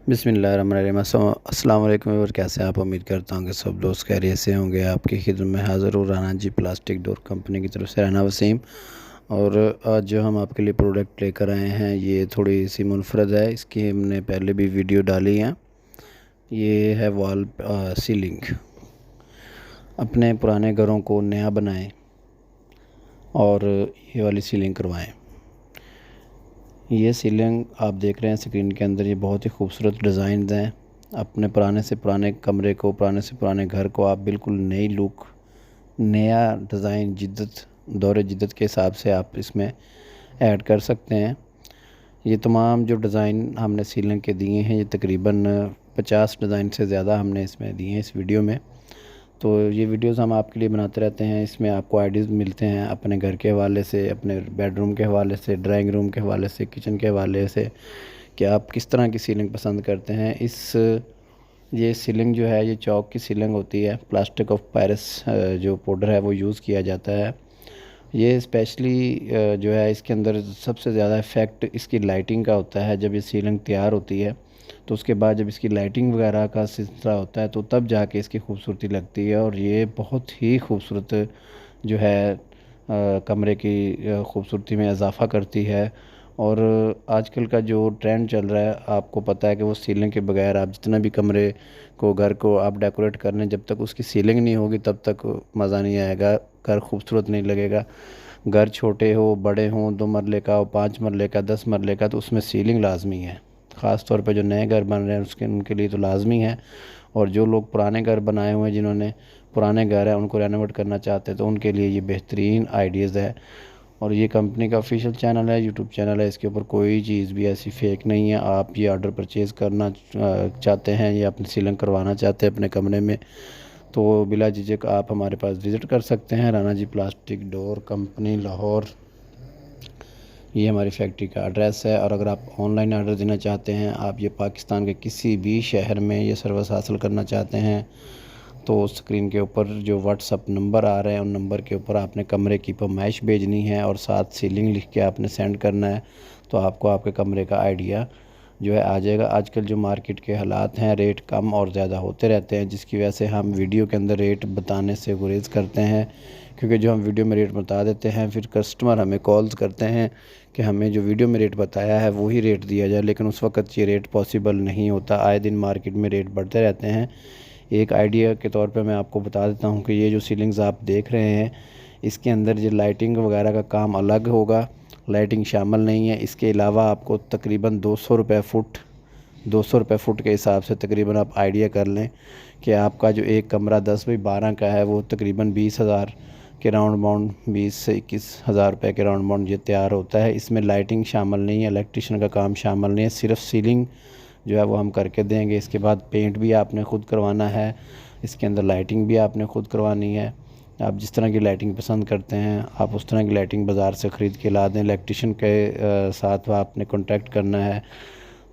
बिस्मिल्लाहिर्रहमानिर्रहीम। अस्सलाम वालेकुम। और कैसे आप? उम्मीद करता हूँ कि सब दोस्त खैरियत से होंगे। आपकी खिदमत में हाज़िर हूँ राना जी प्लास्टिक डोर कंपनी की तरफ से, राना वसीम। और आज जो हम आपके लिए प्रोडक्ट लेकर आए हैं ये थोड़ी सी मुनफरद है। इसकी हमने पहले भी वीडियो डाली है। ये है वॉल सीलिंग। अपने पुराने घरों को नया बनाएं और ये वाली सीलिंग करवाएं। ये सीलिंग आप देख रहे हैं स्क्रीन के अंदर, ये बहुत ही खूबसूरत डिज़ाइन हैं। अपने पुराने से पुराने कमरे को, पुराने से पुराने घर को आप बिल्कुल नई लुक, नया डिज़ाइन, जिद्दत, दौर जिद्दत के हिसाब से आप इसमें ऐड कर सकते हैं। ये तमाम जो डिज़ाइन हमने सीलिंग के दिए हैं, ये तकरीबन 50 डिज़ाइन से ज़्यादा हमने इसमें दिए हैं इस वीडियो में। तो ये वीडियोस हम आपके लिए बनाते रहते हैं। इसमें आपको आइडियाज़ मिलते हैं अपने घर के हवाले से, अपने बेडरूम के हवाले से, ड्राइंग रूम के हवाले से, किचन के हवाले से, कि आप किस तरह की सीलिंग पसंद करते हैं। ये सीलिंग जो है, ये चौक की सीलिंग होती है। प्लास्टिक ऑफ पेरिस जो पाउडर है वो यूज़ किया जाता है। ये स्पेशली जो है, इसके अंदर सबसे ज़्यादा इफ़ेक्ट इसकी लाइटिंग का होता है। जब ये सीलिंग तैयार होती है तो उसके बाद जब इसकी लाइटिंग वगैरह का सिलसिला होता है तो तब जाके इसकी खूबसूरती लगती है। और ये बहुत ही खूबसूरत जो है कमरे की खूबसूरती में इजाफ़ा करती है। और आजकल का जो ट्रेंड चल रहा है, आपको पता है कि वो सीलिंग के बगैर आप जितना भी कमरे को, घर को आप डेकोरेट कर लें, जब तक उसकी सीलिंग नहीं होगी तब तक मज़ा नहीं आएगा, घर खूबसूरत नहीं लगेगा। घर छोटे हो, बड़े हों, 2 मरले का हो, 5 मरले का, 10 मरले का, तो उसमें सीलिंग लाजमी है। ख़ास तौर पे जो नए घर बन रहे हैं उनके लिए तो लाजमी है। और जो लोग पुराने घर बनाए हुए हैं, जिन्होंने पुराने घर है, उनको रेनोवेट करना चाहते हैं, तो उनके लिए ये बेहतरीन आइडियाज़ है। और ये कंपनी का ऑफिशियल चैनल है, यूट्यूब चैनल है। इसके ऊपर कोई चीज़ भी ऐसी फेक नहीं है। आप ये ऑर्डर परचेज़ करना चाहते हैं या अपनी सीलिंग करवाना चाहते हैं अपने कमरे में, तो बिला झिझक आप हमारे पास विज़िट कर सकते हैं। राना जी प्लास्टिक डोर कंपनी, लाहौर, ये हमारी फैक्ट्री का एड्रेस है। और अगर आप ऑनलाइन ऑर्डर देना चाहते हैं, आप ये पाकिस्तान के किसी भी शहर में ये सर्विस हासिल करना चाहते हैं, तो स्क्रीन के ऊपर जो व्हाट्सअप नंबर आ रहे हैं उन नंबर के ऊपर आपने कमरे की फरमाइश भेजनी है और साथ सीलिंग लिख के आपने सेंड करना है। तो आपको आपके कमरे का आइडिया जो है आ जाएगा। आजकल जो मार्केट के हालात हैं, रेट कम और ज़्यादा होते रहते हैं, जिसकी वजह से हम वीडियो के अंदर रेट बताने से गुरेज़ करते हैं। क्योंकि जो हम वीडियो में रेट बता देते हैं, फिर कस्टमर हमें कॉल्स करते हैं कि हमें जो वीडियो में रेट बताया है वही रेट दिया जाए, लेकिन उस वक्त ये रेट पॉसिबल नहीं होता। आए दिन मार्केट में रेट बढ़ते रहते हैं। एक आइडिया के तौर पे मैं आपको बता देता हूँ कि ये जो सीलिंग्स आप देख रहे हैं, इसके अंदर जो लाइटिंग वगैरह का काम अलग होगा, लाइटिंग शामिल नहीं है। इसके अलावा आपको तकरीबन 200 रुपये फ़ुट, 200 रुपये फ़ुट के हिसाब से तकरीबन आप आइडिया कर लें कि आपका जो एक कमरा 10 बाई 12 का है वो तकरीबन 20,000 के राउंड अबाउंड, 20 से 21,000 रुपये के राउंड अबाउंड ये तैयार होता है। इसमें लाइटिंग शामिल नहीं है, इलेक्ट्रिशियन का काम शामिल नहीं है, सिर्फ सीलिंग जो है वो हम करके देंगे। इसके बाद पेंट भी आपने ख़ुद करवाना है, इसके अंदर लाइटिंग भी आपने ख़ुद करवानी है। आप जिस तरह की लाइटिंग पसंद करते हैं आप उस तरह की लाइटिंग बाज़ार से ख़रीद के ला दें। इलेक्ट्रिशियन के साथ आपने कॉन्टैक्ट करना है,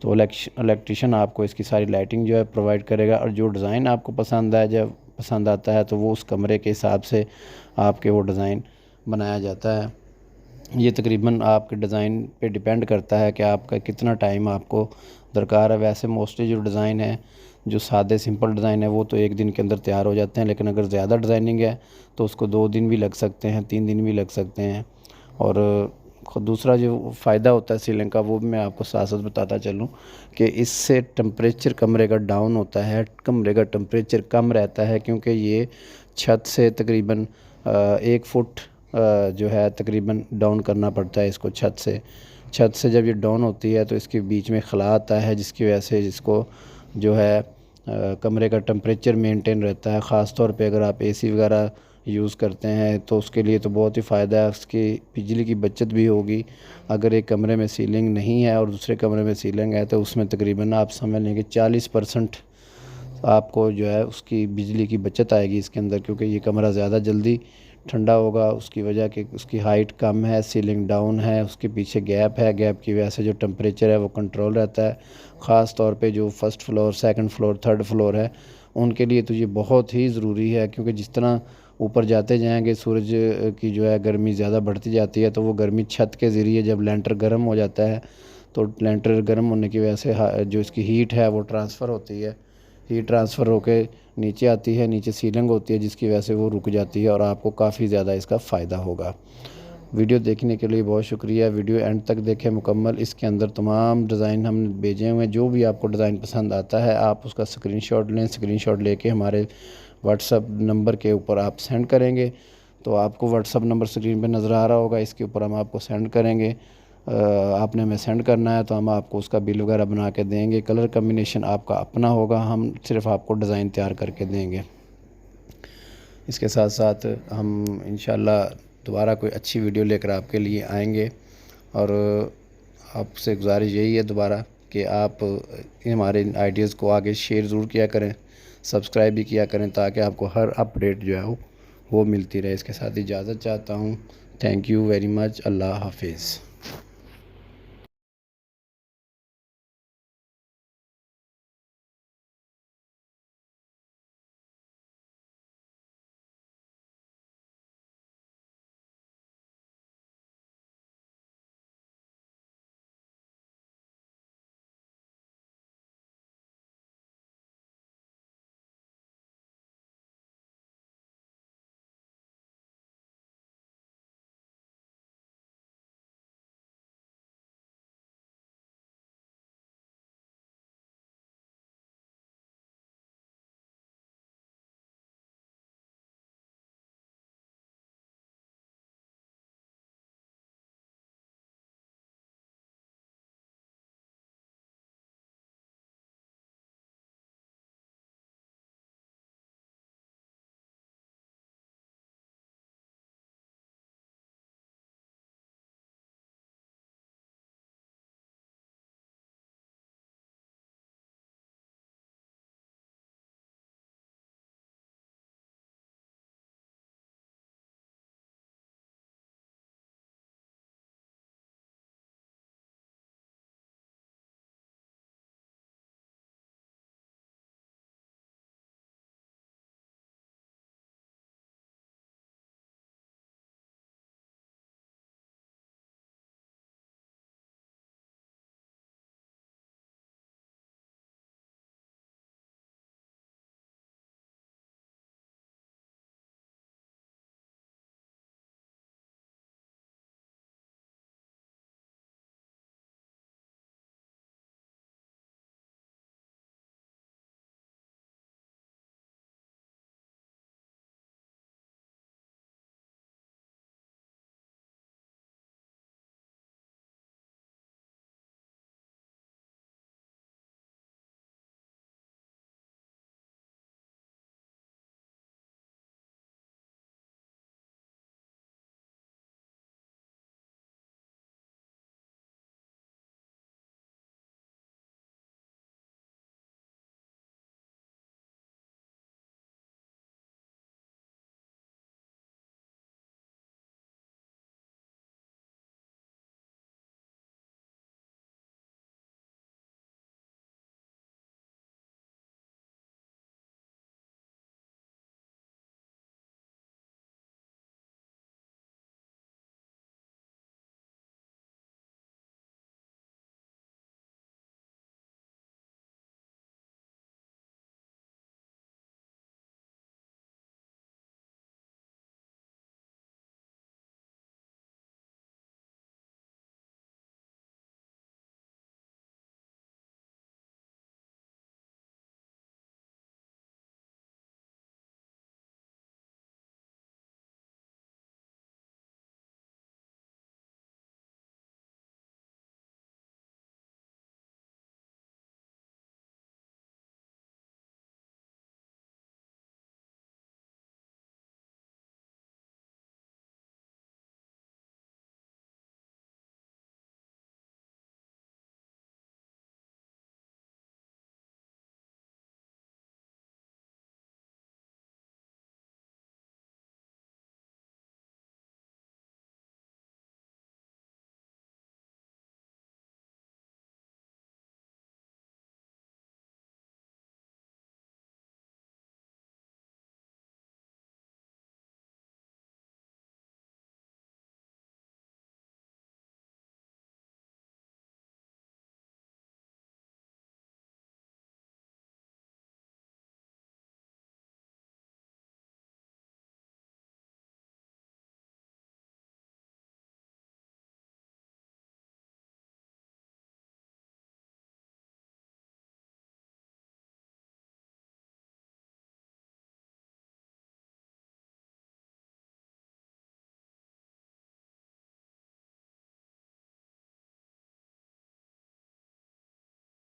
तो इलेक्ट्रिशियन आपको इसकी सारी लाइटिंग जो है प्रोवाइड करेगा। और जो डिज़ाइन आपको पसंद आए, जब पसंद आता है तो वो उस कमरे के हिसाब से आपके वो डिज़ाइन बनाया जाता है। ये तकरीबन आपके डिज़ाइन पे डिपेंड करता है कि आपका कितना टाइम आपको दरकार है। वैसे मोस्टली जो डिज़ाइन है, जो सादे सिंपल डिज़ाइन है, वो तो एक दिन के अंदर तैयार हो जाते हैं, लेकिन अगर ज़्यादा डिज़ाइनिंग है तो उसको 2 दिन भी लग सकते हैं, 3 दिन भी लग सकते हैं। और दूसरा जो फ़ायदा होता है सीलिंग का, वो भी मैं आपको साथ साथ बताता चलूँ कि इससे टेम्परेचर कमरे का डाउन होता है, कमरे का टेम्परेचर कम रहता है। क्योंकि ये छत से तकरीबन 1 फुट जो है तकरीबन डाउन करना पड़ता है इसको। छत से जब ये डाउन होती है तो इसके बीच में खला आता है, जिसकी वजह से इसको जो है कमरे का टेम्परेचर मेंटेन रहता है। ख़ास तौर पे अगर आप एसी वगैरह यूज़ करते हैं तो उसके लिए तो बहुत ही फ़ायदा है, उसकी बिजली की बचत भी होगी। अगर एक कमरे में सीलिंग नहीं है और दूसरे कमरे में सीलिंग है तो उसमें तकरीबन आप समझ लें कि 40% आपको जो है उसकी बिजली की बचत आएगी इसके अंदर। क्योंकि ये कमरा ज़्यादा जल्दी ठंडा होगा, उसकी वजह कि उसकी हाइट कम है, सीलिंग डाउन है, उसके पीछे गैप है, गैप की वजह से जो टेम्परेचर है वो कंट्रोल रहता है। ख़ास तौर पे जो first floor, second floor, third floor है, उनके लिए तो ये बहुत ही ज़रूरी है। क्योंकि जिस तरह ऊपर जाते जाएंगे सूरज की जो है गर्मी ज़्यादा बढ़ती जाती है, तो वो गर्मी छत के ज़रिए जब लेंटर गर्म हो जाता है तो लेंटर गर्म होने की वजह से जो इसकी हीट है वो ट्रांसफ़र होती है, हीट ट्रांसफ़र होके नीचे आती है, नीचे सीलिंग होती है जिसकी वजह से वो रुक जाती है और आपको काफ़ी ज़्यादा इसका फ़ायदा होगा। वीडियो देखने के लिए बहुत शुक्रिया। वीडियो एंड तक देखें मुकम्मल। इसके अंदर तमाम डिज़ाइन हमने भेजे हुए हैं। जो भी आपको डिज़ाइन पसंद आता है आप उसका स्क्रीनशॉट लें। स्क्रीनशॉट लेके हमारे व्हाट्सअप नंबर के ऊपर आप सेंड करेंगे तो आपको व्हाट्सअप नंबर स्क्रीन पे नज़र आ रहा होगा, इसके ऊपर हम आपको सेंड करेंगे। आपने हमें सेंड करना है तो हम आपको उसका बिल वगैरह बना के देंगे। कलर कम्बिनेशन आपका अपना होगा, हम सिर्फ आपको डिज़ाइन तैयार करके देंगे। इसके साथ साथ हम इंशाल्लाह दोबारा कोई अच्छी वीडियो लेकर आपके लिए आएंगे और आपसे गुजारिश यही है दोबारा कि आप हमारे आइडियाज़ को आगे शेयर ज़रूर किया करें, सब्सक्राइब भी किया करें ताकि आपको हर अपडेट जो है वो मिलती रहे। इसके साथ इजाज़त चाहता हूँ। Thank you very much. अल्लाह हाफिज़।